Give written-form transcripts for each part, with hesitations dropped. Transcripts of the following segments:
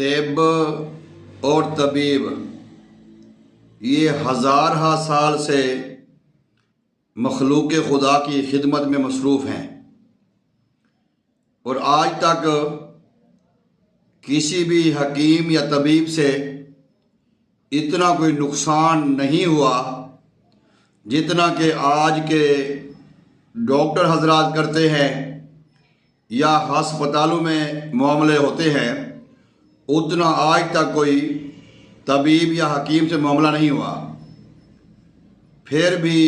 तिब और तबीब ये हज़ार साल से मखलूक खुदा की खिदमत में मसरूफ़ हैं और आज तक किसी भी हकीम या तबीब से इतना कोई नुकसान नहीं हुआ जितना कि आज के डॉक्टर हजरात करते हैं या हस्पतालों में मामले होते हैं। उतना आज तक कोई तबीब या हकीम से मामला नहीं हुआ। फिर भी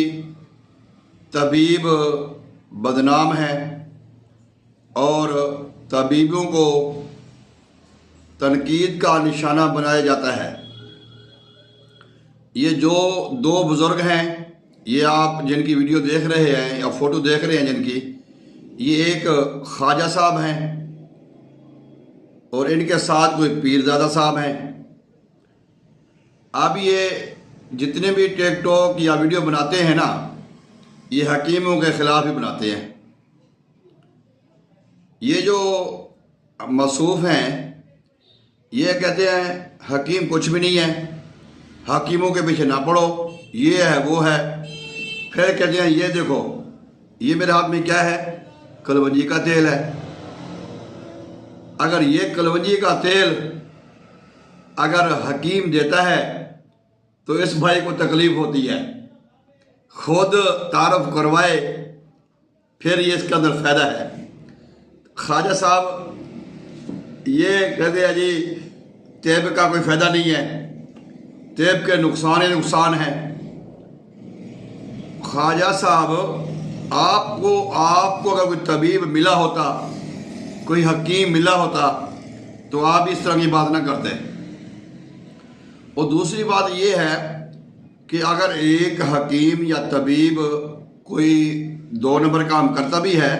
तबीब बदनाम है और तबीबों को तनकीद का निशाना बनाया जाता है। ये जो दो बुज़ुर्ग हैं, ये आप जिनकी वीडियो देख रहे हैं या फ़ोटो देख रहे हैं जिनकी, ये एक ख्वाजा साहब हैं और इनके साथ कोई पीरज़ादा साहब हैं। अब ये जितने भी टिकटॉक या वीडियो बनाते हैं ना, ये हकीमों के ख़िलाफ़ ही बनाते हैं। ये जो मसूफ़ हैं ये कहते हैं हकीम कुछ भी नहीं है, हकीमों के पीछे ना पड़ो, ये है वो है। फिर कहते हैं ये देखो ये मेरे हाथ में क्या है, कलवंजी का तेल है। अगर ये कलवंजी का तेल अगर हकीम देता है तो इस भाई को तकलीफ़ होती है, खुद तारफ़ करवाए फिर ये इसके अंदर फ़ायदा है। ख्वाजा साहब ये कहते हैं जी तेब का कोई फ़ायदा नहीं है, तेब के नुकसान ही नुकसान है। ख्वाजा साहब आपको अगर कोई तबीब मिला होता, कोई हकीम मिला होता तो आप इस तरह की बात ना करते। और दूसरी बात ये है कि अगर एक हकीम या तबीब कोई 2 नंबर काम करता भी है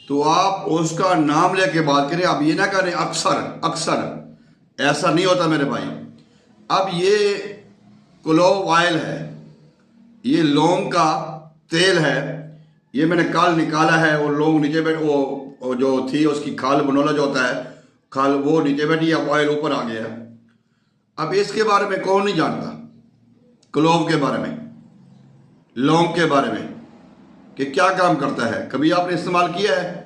तो आप उसका नाम लेके बात करें। आप ये ना करें अक्सर ऐसा नहीं होता मेरे भाई। अब ये क्लोव ऑयल है, ये लौंग का तेल है, ये मैंने कल निकाला है। वो लौंग नीचे बैठ वो जो थी उसकी खाल बनोला जो होता है, खाल वो नीचे बैठी है, ऑयल ऊपर आ गया। अब इसके बारे में कौन नहीं जानता, क्लोव के बारे में, लौंग के बारे में कि क्या काम करता है। कभी आपने इस्तेमाल किया है?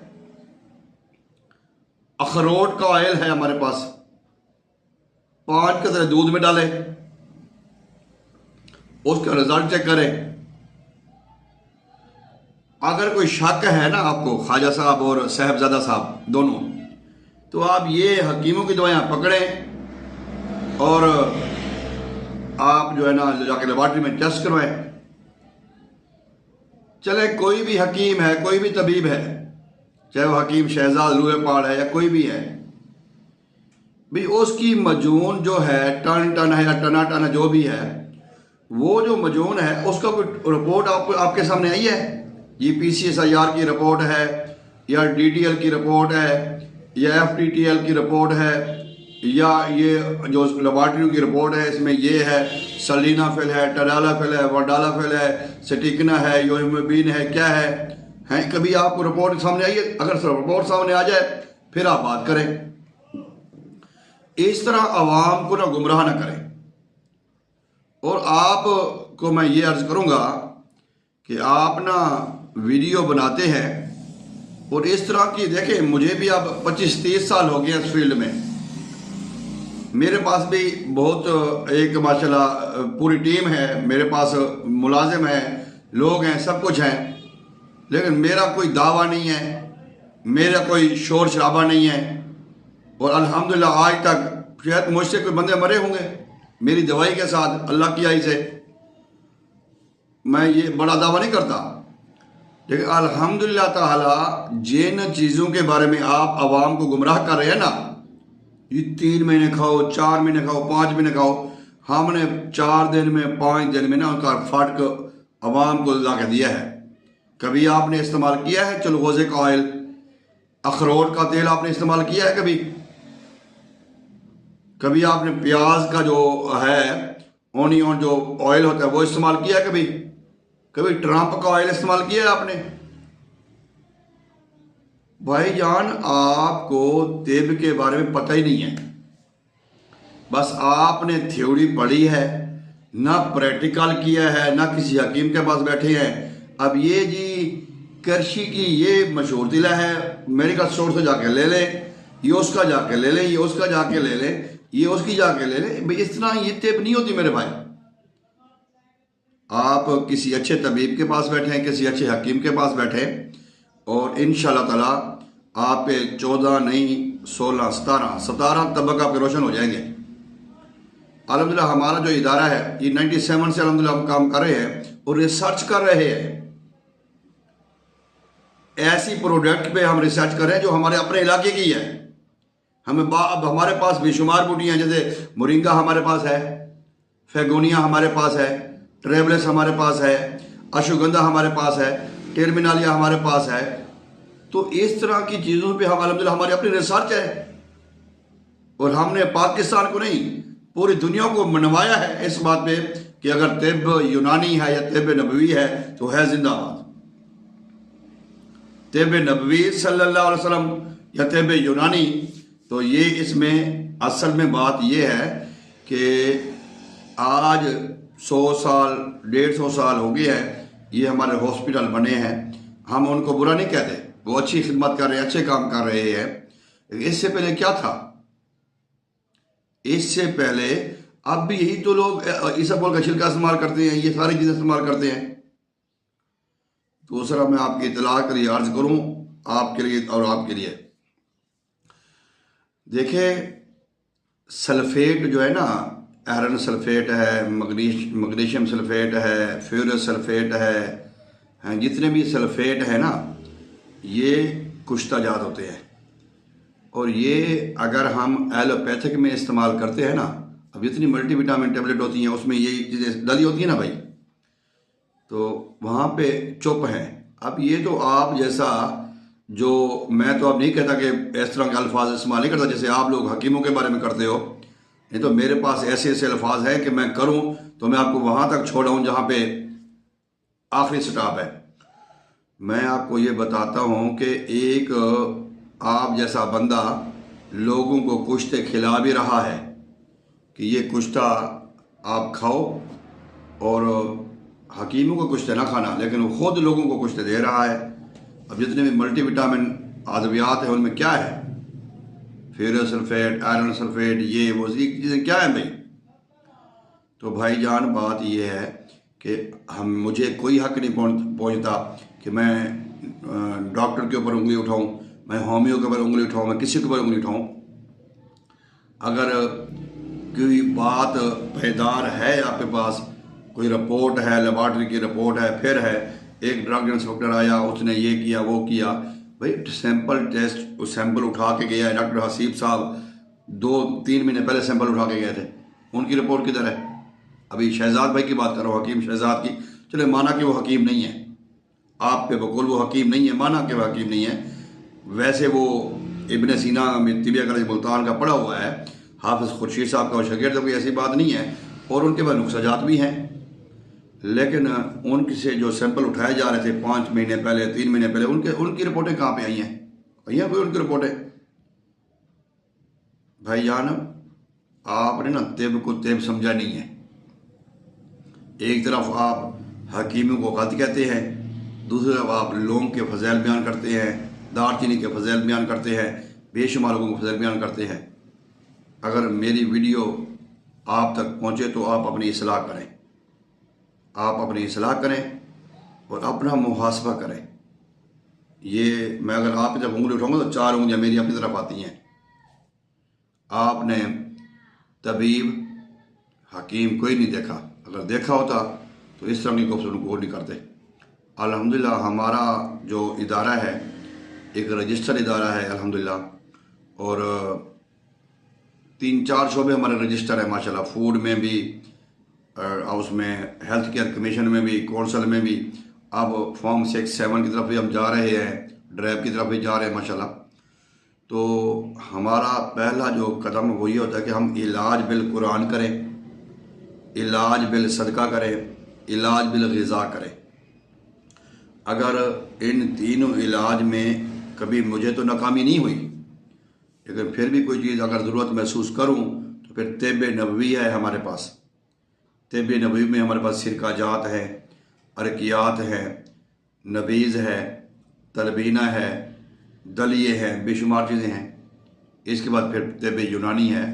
अखरोट का ऑयल है हमारे पास, 5 कतरे दूध में डालें, उसका रिजल्ट चेक करें। अगर कोई शक है ना आपको, ख्वाजा साहब और साहबजादा साहब दोनों, तो आप ये हकीमों की दवाइयाँ पकड़ें और आप जो है ना जाके लेबॉर्ट्री में टेस्ट करवाएं। चले कोई भी हकीम है, कोई भी तबीब है, चाहे वो हकीम शहजाद रूहे पहाड़ है या कोई भी है, भी उसकी मजून जो है टन है या टना टन है, जो भी है, वो जो मजून है उसका कोई रिपोर्ट आपके सामने आई है? ये PCSIR की रिपोर्ट है या DTL की रिपोर्ट है या FTTL की रिपोर्ट है या ये जो लेबॉर्ट्री की रिपोर्ट है, इसमें ये है सलीनाफिल है, टडालाफिल है, वर्डालाफिल है, स्टिकना है, योहिमोबिन है, क्या है कभी आपको रिपोर्ट सामने आई है? अगर रिपोर्ट सामने आ जाए फिर आप बात करें। इस तरह आवाम को ना गुमराह ना करें। और आपको मैं ये अर्ज़ करूँगा कि आप ना वीडियो बनाते हैं और इस तरह की, देखें मुझे भी अब 25-30 साल हो गए इस फील्ड में। मेरे पास भी बहुत एक माशाल्लाह पूरी टीम है, मेरे पास मुलाजिम हैं, लोग हैं, सब कुछ हैं, लेकिन मेरा कोई दावा नहीं है, मेरा कोई शोर शराबा नहीं है। और अल्हम्दुलिल्लाह आज तक शायद मुझसे कोई बंदे मरे होंगे मेरी दवाई के साथ, अल्लाह की आई से। मैं ये बड़ा दावा नहीं करता, लेकिन अल्हम्दुलिल्लाह ताला जिन चीज़ों के बारे में आप आवाम को गुमराह कर रहे हैं ना, ये 3 महीने खाओ, 4 महीने खाओ, 5 महीने खाओ, हमने 4 दिन में 5 दिन में ना उनका फर्क आवाम को ला के दिया है। कभी आपने इस्तेमाल किया है चलगोज़े का ऑयल, अखरोट का तेल आपने इस्तेमाल किया है? कभी आपने प्याज का जो है ऑनियन जो ऑयल होता है वो इस्तेमाल किया है? कभी ट्रंप का ऑयल इस्तेमाल किया है आपने? भाईजान आपको तिब के बारे में पता ही नहीं है। बस आपने थ्योरी पढ़ी है, ना प्रैक्टिकल किया है, ना किसी हकीम के पास बैठे हैं। अब ये जी करशी की ये मशहूर तिला है, मेडिकल स्टोर से जाके ले लें, ये उसका जाके ले लें, ये उसका जाके ले लें, ये उसकी जाके ले लें। भाई इस तरह ये टेप नहीं होती मेरे भाई। आप किसी अच्छे तबीब के पास बैठे, किसी अच्छे हकीम के पास बैठे, और इंशाल्लाह ताला आप 14 नहीं 16 17 तबक आपके रोशन हो जाएंगे। अल्हम्दुलिल्लाह हमारा जो इदारा है ये 97 से अल्हम्दुलिल्लाह हम काम कर रहे हैं और रिसर्च कर रहे हैं। ऐसी प्रोडक्ट पे हम रिसर्च कर रहे हैं जो हमारे अपने इलाके की है। अब हमारे पास बेशुमार बूटियाँ, जैसे मोरिंगा हमारे पास है, फेगोनिया हमारे पास है, ट्रेवलेस हमारे पास है, अश्वगंधा हमारे पास है, टर्मिनालिया हमारे पास है। तो इस तरह की चीज़ों पे हम अल्हम्दुलिल्लाह हमारी अपनी रिसर्च है, और हमने पाकिस्तान को नहीं पूरी दुनिया को मनवाया है इस बात पे कि अगर तिब यूनानी है या तिब नबवी है तो है जिंदाबाद। तिब नबवी सल्लल्लाहु अलैहि वसल्लम या तिब यूनानी, तो ये इसमें असल में बात ये है कि आज 100 साल 150 साल हो गए हैं ये हमारे हॉस्पिटल बने हैं। हम उनको बुरा नहीं कहते, वो अच्छी खिदमत कर रहे हैं, अच्छे काम कर रहे हैं। इससे पहले क्या था? इससे पहले अब भी यही तो लोग इसबगोल का छिलका इस्तेमाल करते हैं, ये सारी चीज़ें इस्तेमाल करते हैं। दूसरा मैं आपकी इतला के लिए अर्ज करूं, आपके लिए और आपके लिए, देखिए सल्फेट जो है ना, आयरन सल्फेट है, मैग्नीशियम सल्फेट है, फ्यूरस सल्फेट है, जितने भी सल्फेट है ना ये कुश्ता जात होते हैं। और ये अगर हम एलोपैथिक में इस्तेमाल करते हैं ना, अब जितनी मल्टीविटामिन टेबलेट होती हैं उसमें ये चीज़ें डली होती हैं ना भाई, तो वहाँ पे चुप हैं। अब ये तो आप जैसा, जो मैं तो अब नहीं कहता कि इस तरह के अल्फाज इस्तेमाल नहीं करता जैसे आप लोग हकीमों के बारे में करते हो, नहीं तो मेरे पास ऐसे ऐसे अल्फाज हैं कि मैं करूं तो मैं आपको वहाँ तक छोड़ाऊँ जहाँ पे आखिरी स्टॉप है। मैं आपको ये बताता हूँ कि एक आप जैसा बंदा लोगों को कुश्ते खिला भी रहा है कि ये कुश्ता आप खाओ, और हकीमों को कुश्ते ना खाना, लेकिन वो खुद लोगों को कुश्ते दे रहा है। अब जितने भी मल्टीविटामिन अद्वियात हैं उनमें क्या है? फेरस सल्फेट, आयरन सल्फेट, ये वो चीज़ें क्या है भाई? तो भाईजान बात ये है कि मुझे कोई हक नहीं पहुँचता कि मैं डॉक्टर के ऊपर उंगली उठाऊँ, मैं होमियो के ऊपर उंगली उठाऊँ, मैं किसी के ऊपर उंगली उठाऊँ। अगर कोई बात पैदार है आपके पास, कोई रिपोर्ट है, लेबॉर्ट्री की रिपोर्ट है, फिर है एक ड्रग इंस्पेक्टर आया, उसने ये किया वो किया, भाई सैंपल टेस्ट, सैंपल उठा के गया है डॉक्टर हसीब साहब, 2-3 महीने पहले सैंपल उठा के गए थे, उनकी रिपोर्ट किधर है? अभी शहजाद भाई की बात करो, हकीम शहजाद की, चले माना कि वो हकीम नहीं है, आप पे बकुल वो हकीम नहीं है, माना कि वो हकीम नहीं है, वैसे वो इब्न सीना में तिबिया कॉलेज मुल्तान का पढ़ा हुआ है, हाफिज़ खुर्शीद साहब का वो शागिर्द, कोई ऐसी बात नहीं है, और उनके पास नुस्ख़ाजात भी हैं। लेकिन उनके से जो सैंपल उठाए जा रहे थे 5 महीने पहले, 3 महीने पहले, उनकी रिपोर्टें कहाँ पे आई हैं? आई हैं कोई उनकी रिपोर्टें? भाईजान आपने ना तिब को तिब समझा नहीं है। एक तरफ आप हकीमों को गलत कहते हैं, दूसरी तरफ आप लौंग के फज़ैल बयान करते हैं, दालचीनी के फज़ैल बयान करते हैं, बेशुमार लोगों को फज़ैल बयान करते हैं। अगर मेरी वीडियो आप तक पहुँचे तो आप अपनी इस्लाह करें, आप अपनी इस्लाह करें और अपना मुहासबा करें। ये मैं अगर आप जब उंगली उठाऊंगा तो 4 उंगलियां मेरी अपनी तरफ आती हैं। आपने तबीब हकीम कोई नहीं देखा, अगर देखा होता तो इस तरह की गुफ्तगू को नहीं करते। अल्हम्दुलिल्लाह हमारा जो इदारा है एक रजिस्टर इदारा है अल्हम्दुलिल्लाह, और 3-4 शोबे हमारे रजिस्टर है माशाल्लाह, फूड में भी, उसमें हेल्थ केयर कमीशन में भी, कौंसल में भी, अब फॉर्म 6-7 की तरफ भी हम जा रहे हैं, ड्राइव की तरफ भी जा रहे हैं माशाल्लाह। तो हमारा पहला जो कदम वो ये होता है कि हम इलाज बिल कुरान करें, इलाज बिल सदका करें, इलाज बिल ग़िज़ा करें। अगर इन तीनों इलाज में कभी मुझे तो नाकामी नहीं हुई, लेकिन फिर भी कोई चीज़ अगर ज़रूरत महसूस करूं तो फिर तिब नबवी है हमारे पास। तिब नबवी में हमारे पास सिरका जात है, अरकियात है, नबीज़ है, तलबीना है, दलिए हैं, बेशुमार चीज़ें हैं। इसके बाद फिर तिब यूनानी है।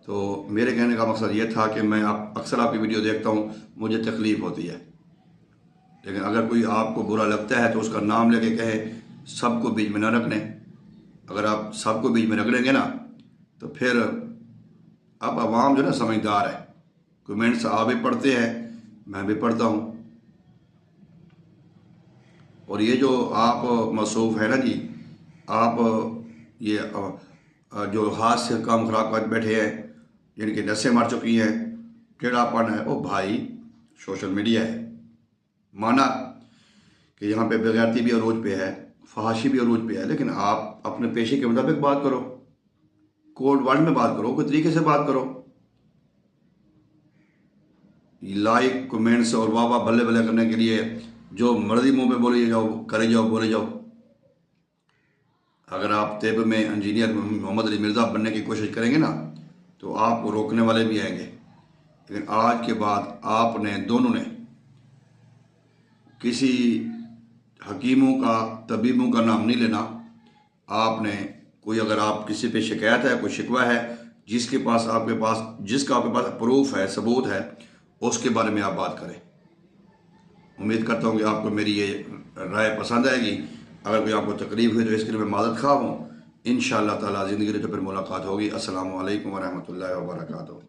तो मेरे कहने का मकसद ये था कि मैं अक्सर आपकी वीडियो देखता हूँ, मुझे तकलीफ़ होती है, लेकिन अगर कोई आपको बुरा लगता है तो उसका नाम लेके कहे, सबको बीच में न रखने। अगर आप सबको बीच में रख लेंगे ना तो फिर अब आवाम जो ना समझदार है। कमेंट्स आप भी पढ़ते हैं, मैं भी पढ़ता हूँ। और ये जो आप मसरूफ़ है ना जी, आप ये जो हाथ से काम ख़राब कर बैठे हैं, जिनकी नसें मर चुकी हैं, टेढ़ापन है, ओ भाई सोशल मीडिया है। माना कि यहाँ पे बेगैरती भी अरूज पे है, फहाशी भी अरूज पे है, लेकिन आप अपने पेशे के मुताबिक बात करो, कोड वर्ड में बात करो, कोई तरीके से बात करो। लाइक कमेंट्स और वाह वाह बल्ले बल्ले करने के लिए जो मर्जी मुंह पे बोले जाओ, करे जाओ, बोले जाओ। अगर आप तिब में इंजीनियर मोहम्मद अली मिर्ज़ा बनने की कोशिश करेंगे ना तो आपको रोकने वाले भी आएंगे। लेकिन आज के बाद आपने दोनों ने किसी हकीमों का, तबीबों का नाम नहीं लेना। आपने कोई, अगर आप किसी पे शिकायत है, कोई शिकवा है, जिसका आपके पास प्रूफ है, सबूत है, उसके बारे में आप बात करें। उम्मीद करता हूँ कि आपको मेरी ये राय पसंद आएगी। अगर कोई आपको तकलीफ हुई तो इसके लिए मैं मादत खा हूँ। इंशाअल्लाह ताला ज़िंदगी में तो फिर मुलाकात होगी। अस्सलामु अलैकुम वरहमतुल्लाहि वबरकातुहू।